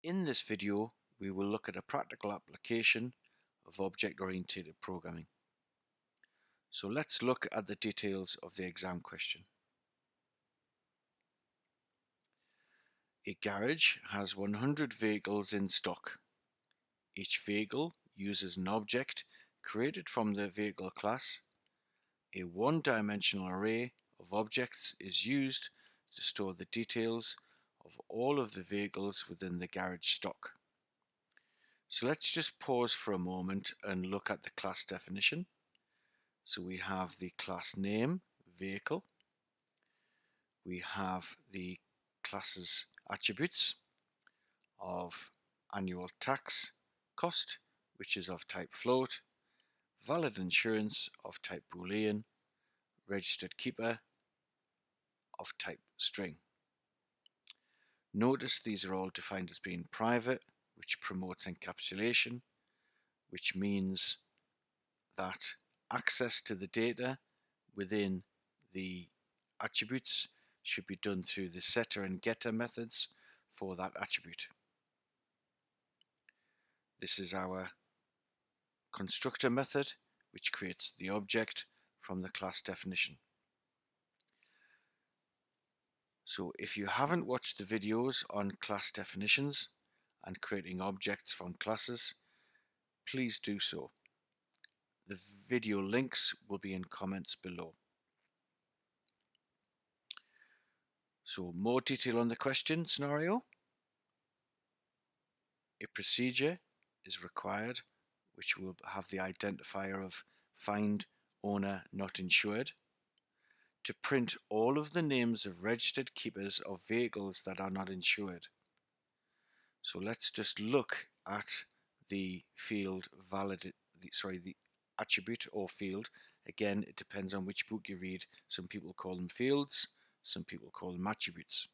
In this video, we will look at a practical application of object-oriented programming. So let's look at the details of the exam question. A garage has 100 vehicles in stock. Each vehicle uses an object created from the vehicle class. A one-dimensional array of objects is used to store the details of all of the vehicles within the garage stock. So let's just pause for a moment and look at the class definition. So we have the class name, vehicle. We have the class's attributes of annual tax cost, which is of type float, valid insurance of type Boolean, registered keeper of type string. Notice these are all defined as being private, which promotes encapsulation, which means that access to the data within the attributes should be done through the setter and getter methods for that attribute. This is our constructor method, which creates the object from the class definition. So if you haven't watched the videos on class definitions and creating objects from classes, please do so. The video links will be in comments below. So more detail on the question scenario. A procedure is required which will have the identifier of find owner not insured to print all of the names of registered keepers of vehicles that are not insured. So let's just look at the field the attribute or field. Again, it depends on which book you read. Some people call them fields, some people call them attributes.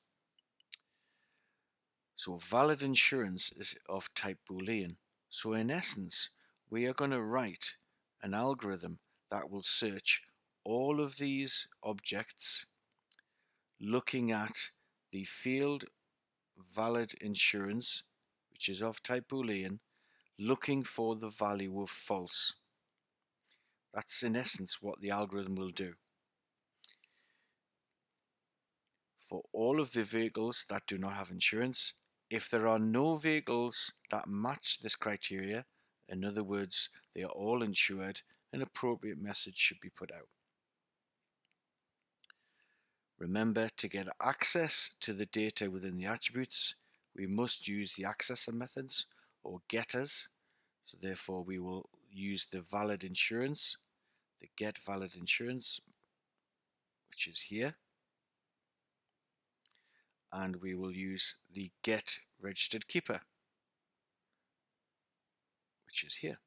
So valid insurance is of type Boolean. So in essence, we are going to write an algorithm that will search all of these objects looking at the field valid insurance, which is of type Boolean, looking for the value of false. That's in essence what the algorithm will do. For all of the vehicles that do not have insurance, if there are no vehicles that match this criteria, in other words, they are all insured, an appropriate message should be put out. Remember, to get access to the data within the attributes, we must use the accessor methods or getters. So therefore we will use the valid insurance, the get valid insurance, which is here, and we will use the get registered keeper, which is here.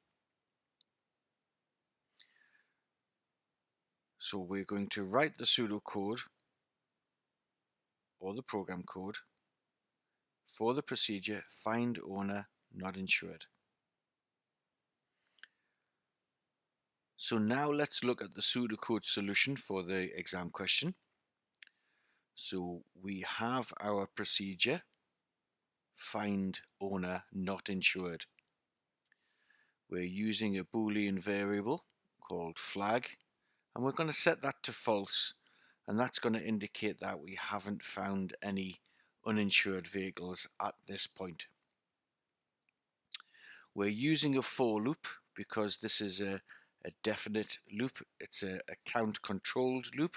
So we're going to write the pseudocode or the program code for the procedure find owner not insured. So now let's look at the pseudocode solution for the exam question. So we have our procedure find owner not insured. We're using a Boolean variable called flag, and we're going to set that to false, and that's going to indicate that we haven't found any uninsured vehicles at this point. We're using a for loop because this is a definite loop. It's a count controlled loop.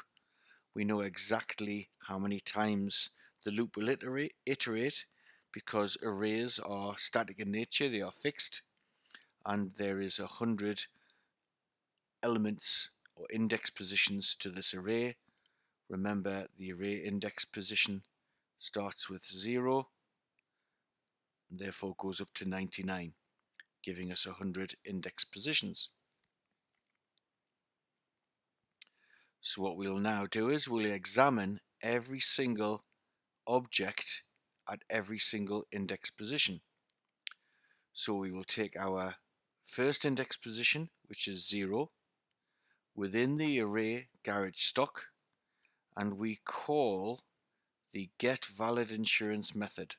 We know exactly how many times the loop will iterate because arrays are static in nature, they are fixed, and there is 100 elements or index positions to this array. Remember, the array index position starts with 0 and therefore goes up to 99, giving us 100 index positions. So what we'll now do is we'll examine every single object at every single index position. So we will take our first index position, which is 0, within the array garage stock, and we call the get valid insurance method.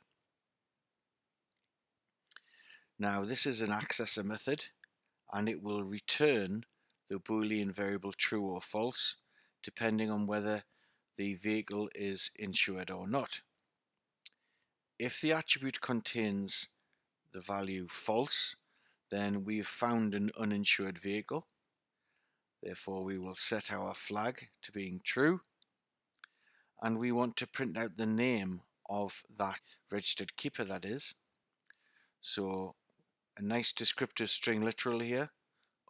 Now this is an accessor method, and it will return the Boolean variable true or false depending on whether the vehicle is insured or not. If the attribute contains the value false, then we've found an uninsured vehicle. Therefore, we will set our flag to being true, and we want to print out the name of that registered keeper, that is. So a nice descriptive string literal here,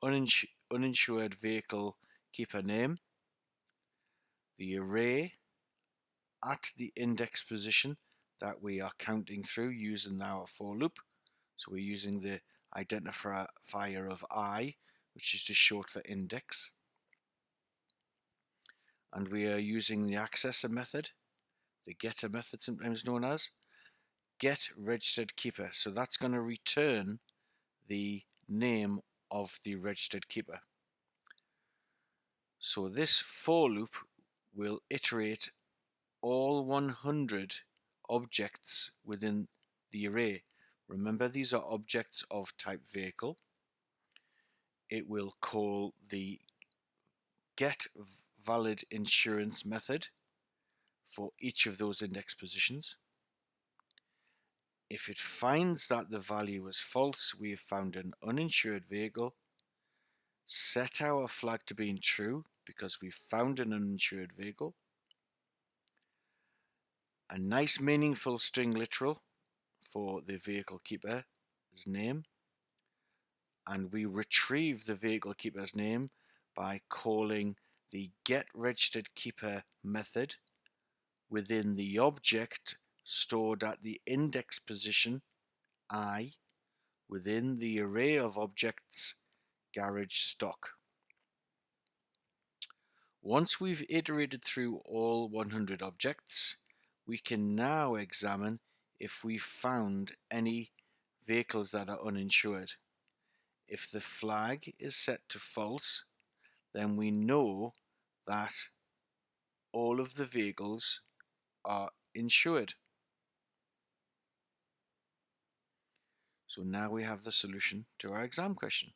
uninsured vehicle keeper name, the array at the index position that we are counting through using our for loop. So we're using the identifier of I, which is just short for index. And we are using the accessor method, the getter method sometimes known as, get registered keeper. So that's going to return the name of the registered keeper. So this for loop will iterate all 100 objects within the array. Remember, these are objects of type vehicle. It will call the get valid insurance method for each of those index positions. If it finds that the value is false, we have found an uninsured vehicle. Set our flag to being true because we found an uninsured vehicle. A nice meaningful string literal for the vehicle keeper's name. And we retrieve the vehicle keeper's name by calling the getRegisteredKeeper method within the object stored at the index position I within the array of objects garage stock. Once we've iterated through all 100 objects, we can now examine if we've found any vehicles that are uninsured. If the flag is set to false, then we know that all of the vehicles are insured. So now we have the solution to our exam question.